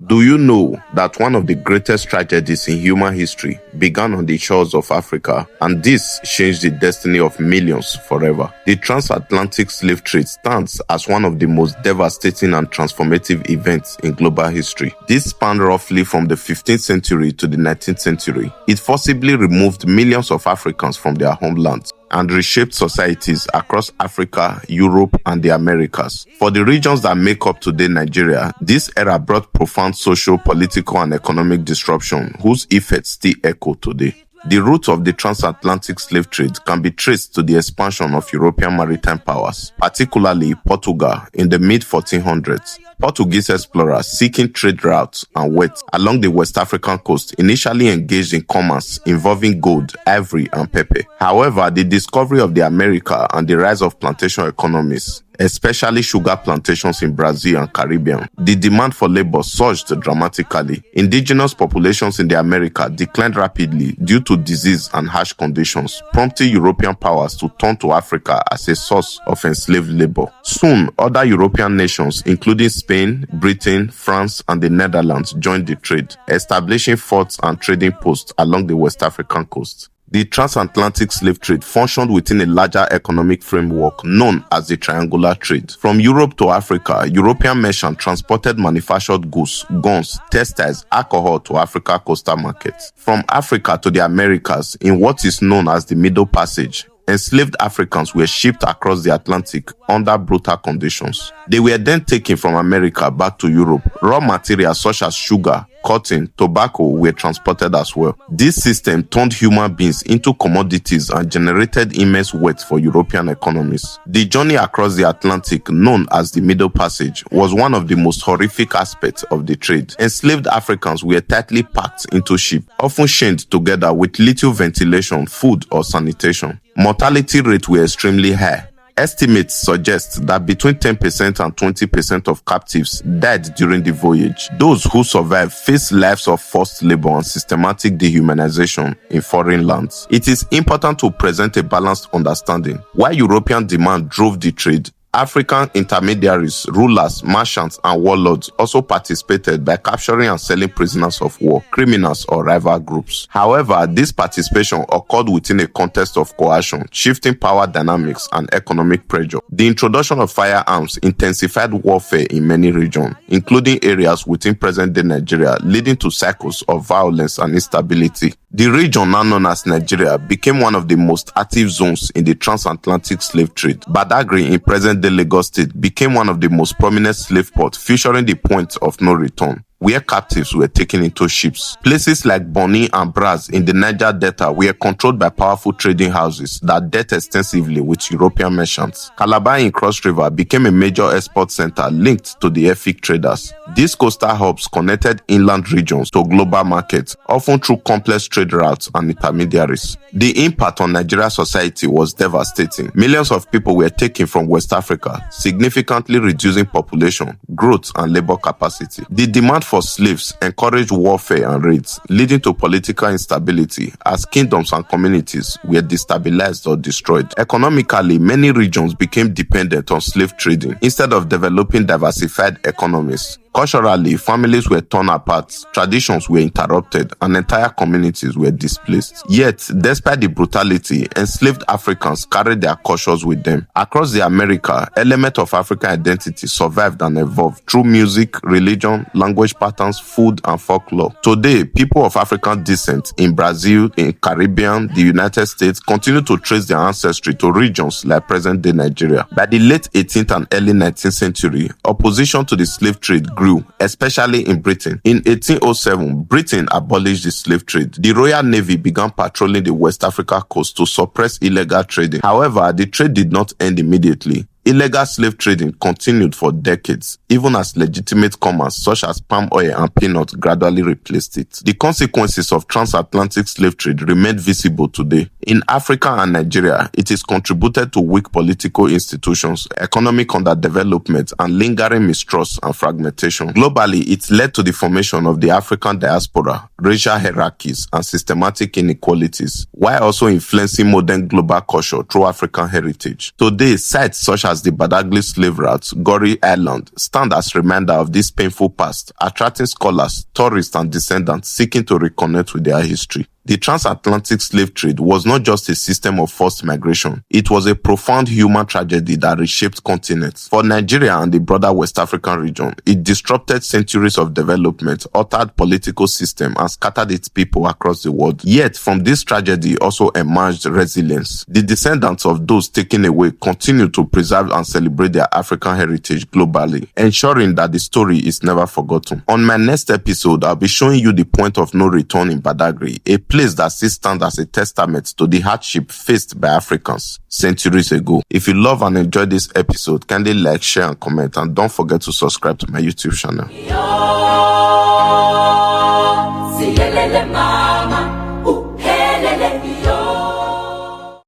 Do you know that one of the greatest tragedies in human history began on the shores of Africa, and this changed the destiny of millions forever? The transatlantic slave trade stands as one of the most devastating and transformative events in global history. This spanned roughly from the 15th century to the 19th century. It forcibly removed millions of Africans from their homelands and reshaped societies across Africa, Europe, and the Americas. For the regions that make up today Nigeria, this era brought profound social, political, and economic disruption whose effects still echo today. The root of the transatlantic slave trade can be traced to the expansion of European maritime powers, particularly Portugal in the mid-1400s. Portuguese explorers seeking trade routes and wealth along the West African coast initially engaged in commerce involving gold, ivory, and pepper. However, the discovery of the America and the rise of plantation economies, especially sugar plantations in Brazil and Caribbean, the demand for labor surged dramatically. Indigenous populations in the America declined rapidly due to disease and harsh conditions, prompting European powers to turn to Africa as a source of enslaved labor. Soon, other European nations, including Spain, Britain, France, and the Netherlands, joined the trade, establishing forts and trading posts along the West African coast. The transatlantic slave trade functioned within a larger economic framework known as the triangular trade. From Europe to Africa, European merchants transported manufactured goods, guns, textiles, alcohol to Africa coastal markets. From Africa to the Americas, in what is known as the Middle Passage, enslaved Africans were shipped across the Atlantic under brutal conditions. They were then taken from America back to Europe. Raw materials such as sugar, cotton, tobacco were transported as well. This system turned human beings into commodities and generated immense wealth for European economies. The journey across the Atlantic, known as the Middle Passage, was one of the most horrific aspects of the trade. Enslaved Africans were tightly packed into ships, often chained together with little ventilation, food, or sanitation. Mortality rates were extremely high. Estimates suggest that between 10% and 20% of captives died during the voyage. Those who survived faced lives of forced labor and systematic dehumanization in foreign lands. It is important to present a balanced understanding. While European demand drove the trade, African intermediaries, rulers, merchants, and warlords also participated by capturing and selling prisoners of war, criminals, or rival groups. However, this participation occurred within a context of coercion, shifting power dynamics, and economic pressure. The introduction of firearms intensified warfare in many regions, including areas within present-day Nigeria, leading to cycles of violence and instability. The region now known as Nigeria became one of the most active zones in the transatlantic slave trade. Badagry in present-day Lagos State became one of the most prominent slave ports, featuring the point of no return, where captives were taken into ships. Places like Bonny and Braz in the Niger Delta were controlled by powerful trading houses that dealt extensively with European merchants. Calabar in Cross River became a major export center linked to the Efik traders. These coastal hubs connected inland regions to global markets, often through complex trade routes and intermediaries. The impact on Nigerian society was devastating. Millions of people were taken from West Africa, significantly reducing population, growth, and labor capacity. The demand for slaves encouraged warfare and raids, leading to political instability as kingdoms and communities were destabilized or destroyed. Economically, many regions became dependent on slave trading instead of developing diversified economies. Culturally, families were torn apart, traditions were interrupted, and entire communities were displaced. Yet, despite the brutality, enslaved Africans carried their cultures with them. Across the America, elements of African identity survived and evolved through music, religion, language patterns, food, and folklore. Today, people of African descent in Brazil, in Caribbean, the United States continue to trace their ancestry to regions like present-day Nigeria. By the late 18th and early 19th century, opposition to the slave trade grew, especially in Britain. In 1807, Britain abolished the slave trade. The Royal Navy began patrolling the West Africa coast to suppress illegal trading. However, the trade did not end immediately. Illegal slave trading continued for decades, even as legitimate commerce such as palm oil and peanuts gradually replaced it. The consequences of transatlantic slave trade remain visible today. In Africa and Nigeria, it has contributed to weak political institutions, economic underdevelopment, and lingering mistrust and fragmentation. Globally, it led to the formation of the African diaspora, racial hierarchies, and systematic inequalities, while also influencing modern global culture through African heritage. Today, sites such as as the Badagry slave route, Gorée Island, stand as reminder of this painful past, attracting scholars, tourists, and descendants seeking to reconnect with their history. The transatlantic slave trade was not just a system of forced migration, it was a profound human tragedy that reshaped continents. For Nigeria and the broader West African region, it disrupted centuries of development, altered political system, and scattered its people across the world. Yet, from this tragedy also emerged resilience. The descendants of those taken away continue to preserve and celebrate their African heritage globally, ensuring that the story is never forgotten. On my next episode, I'll be showing you the point of no return in Badagry, a place that still stands as a testament to the hardship faced by Africans centuries ago. If you love and enjoy this episode, kindly like, share, and comment, and don't forget to subscribe to my YouTube channel.